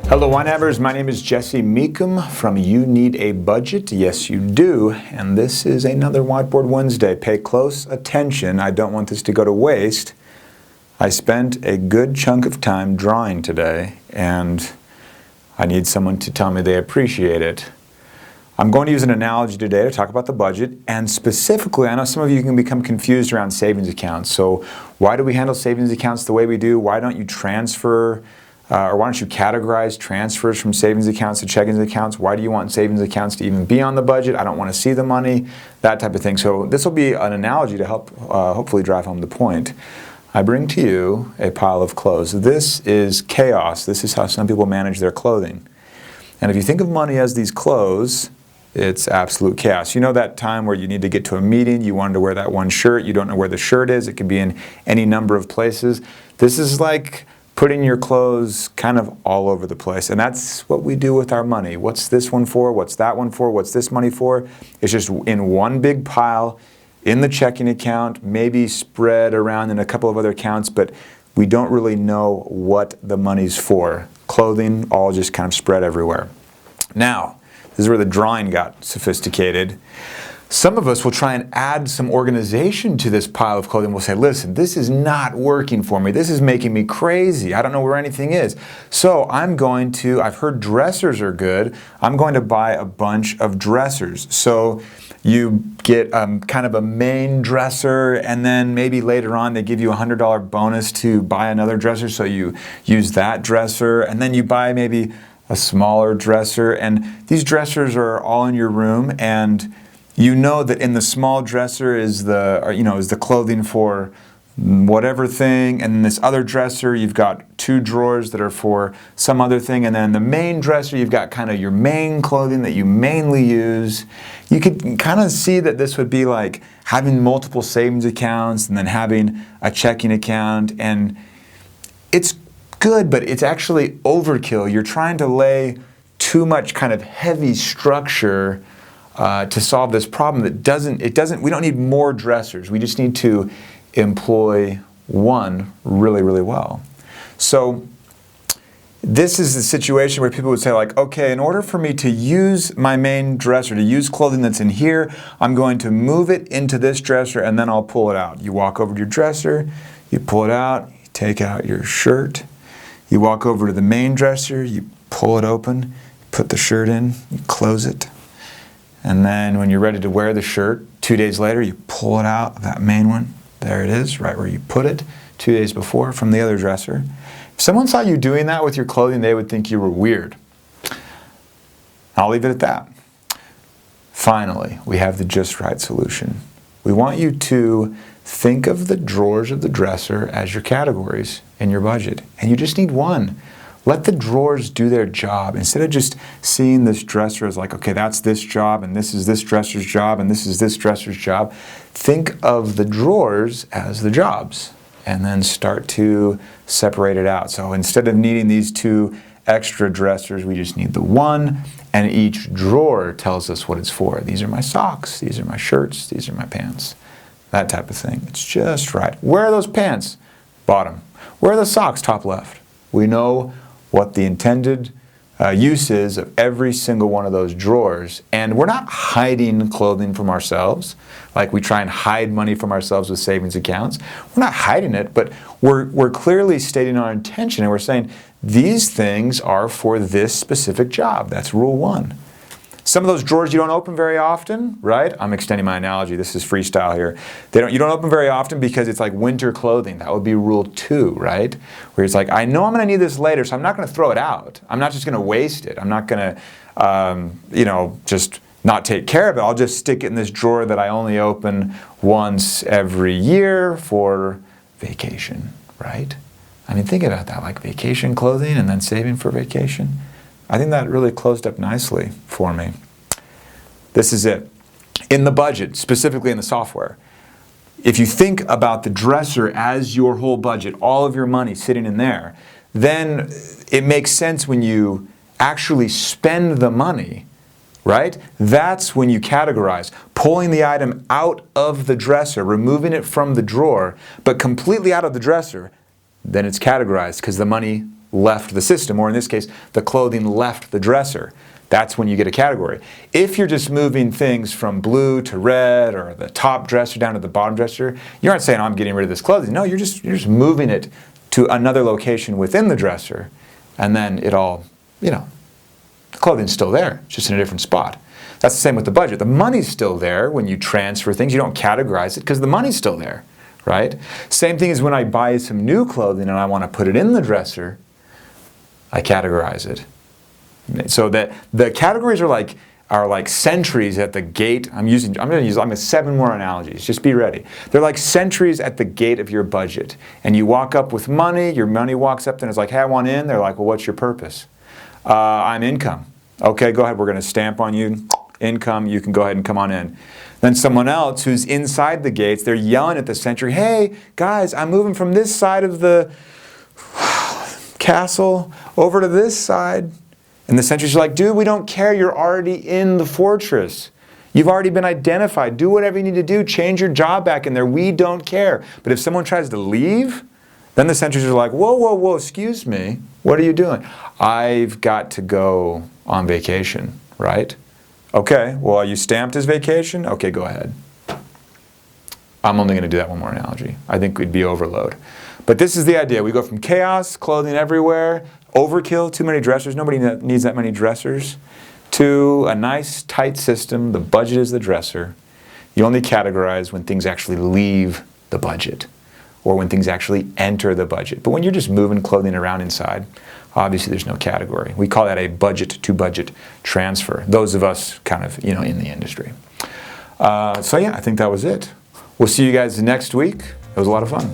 Hello YNABers, my name is Jesse Meekum from You Need a Budget. Yes, you do. And this is another Whiteboard Wednesday. Pay close attention. I don't want this to go to waste. I spent a good chunk of time drawing today, and I need someone to tell me they appreciate it. I'm going to use an analogy today to talk about the budget, and specifically, I know some of you can become confused around savings accounts. So why do we handle savings accounts the way we do? Why don't you transfer or why don't you categorize transfers from savings accounts to checking accounts? Why do you want savings accounts to even be on the budget? I don't want to see the money, that type of thing. So this will be an analogy to help hopefully drive home the point. I bring to you a pile of clothes. This is chaos. This is how some people manage their clothing. And if you think of money as these clothes, it's absolute chaos. You know that time where you need to get to a meeting, you wanted to wear that one shirt, you don't know where the shirt is, it could be in any number of places. This is like putting your clothes kind of all over the place. And that's what we do with our money. What's this one for? What's that one for? What's this money for? It's just in one big pile in the checking account, maybe spread around in a couple of other accounts, but we don't really know what the money's for. Clothing all just kind of spread everywhere. Now, this is where the drawing got sophisticated. Some of us will try and add some organization to this pile of clothing. We'll say, listen, this is not working for me. This is making me crazy. I don't know where anything is. So I've heard dressers are good. I'm going to buy a bunch of dressers. So you get kind of a main dresser, and then maybe later on they give you a $100 bonus to buy another dresser. So you use that dresser, and then you buy maybe a smaller dresser. And these dressers are all in your room, and you know that in the small dresser is the clothing for whatever thing, and in this other dresser you've got two drawers that are for some other thing, and then in the main dresser you've got kind of your main clothing that you mainly use. You could kind of see that this would be like having multiple savings accounts and then having a checking account, and it's good, but it's actually overkill. You're trying to lay too much kind of heavy structure to solve this problem we don't need more dressers. We just need to employ one really, really well. So this is the situation where people would say, like, okay, in order for me to use my main dresser, to use clothing that's in here, I'm going to move it into this dresser and then I'll pull it out. You walk over to your dresser, you pull it out, you take out your shirt, you walk over to the main dresser, you pull it open, put the shirt in, you close it. And then when you're ready to wear the shirt, 2 days later, you pull it out of that main one. There it is, right where you put it 2 days before from the other dresser. If someone saw you doing that with your clothing, they would think you were weird. I'll leave it at that. Finally, we have the just right solution. We want you to think of the drawers of the dresser as your categories in your budget. And you just need one. Let the drawers do their job. Instead of just seeing this dresser as like, okay, that's this job, and this is this dresser's job, and this is this dresser's job, think of the drawers as the jobs, and then start to separate it out. So instead of needing these two extra dressers, we just need the one, and each drawer tells us what it's for. These are my socks, these are my shirts, these are my pants, that type of thing. It's just right. Where are those pants? Bottom. Where are the socks? Top left. We know what the intended use is of every single one of those drawers. And we're not hiding clothing from ourselves, like we try and hide money from ourselves with savings accounts. We're not hiding it, but we're clearly stating our intention, and we're saying these things are for this specific job. That's rule one. Some of those drawers you don't open very often, right? I'm extending my analogy. This is freestyle here. You don't open very often because it's like winter clothing. That would be rule 2, right? Where it's like, I know I'm going to need this later, so I'm not going to throw it out. I'm not just going to waste it. I'm not going to, just not take care of it. I'll just stick it in this drawer that I only open once every year for vacation, right? I mean, think about that, like vacation clothing and then saving for vacation. I think that really closed up nicely for me. This is it. In the budget, specifically in the software, if you think about the dresser as your whole budget, all of your money sitting in there, then it makes sense when you actually spend the money, right? That's when you categorize, pulling the item out of the dresser, removing it from the drawer, but completely out of the dresser, then it's categorized because the money left the system, or in this case, the clothing left the dresser. That's when you get a category. If you're just moving things from blue to red, or the top dresser down to the bottom dresser, you aren't saying, oh, I'm getting rid of this clothing. No, you're just moving it to another location within the dresser, and then it all, the clothing's still there, it's just in a different spot. That's the same with the budget. The money's still there when you transfer things. You don't categorize it because the money's still there, right? Same thing as when I buy some new clothing and I want to put it in the dresser, I categorize it. So that the categories are like sentries at the gate. I'm gonna 7 more analogies. Just be ready. They're like sentries at the gate of your budget. And you walk up with money, your money walks up and it's like, hey, I want in. They're like, well, what's your purpose? I'm income. Okay, go ahead, we're gonna stamp on you. Income, you can go ahead and come on in. Then someone else who's inside the gates, they're yelling at the sentry, hey, guys, I'm moving from this side of the castle over to this side. And the sentries are like, dude, we don't care. You're already in the fortress. You've already been identified. Do whatever you need to do. Change your job back in there. We don't care. But if someone tries to leave, then the sentries are like, whoa, whoa, whoa, excuse me. What are you doing? I've got to go on vacation, right? Okay, well, are you stamped as vacation? Okay, go ahead. I'm only going to do that one more analogy. I think it'd be overload. But this is the idea. We go from chaos, clothing everywhere, overkill, too many dressers, nobody needs that many dressers, to a nice, tight system. The budget is the dresser. You only categorize when things actually leave the budget or when things actually enter the budget. But when you're just moving clothing around inside, obviously there's no category. We call that a budget-to-budget transfer. Those of us kind of, in the industry. So yeah, I think that was it. We'll see you guys next week. It was a lot of fun.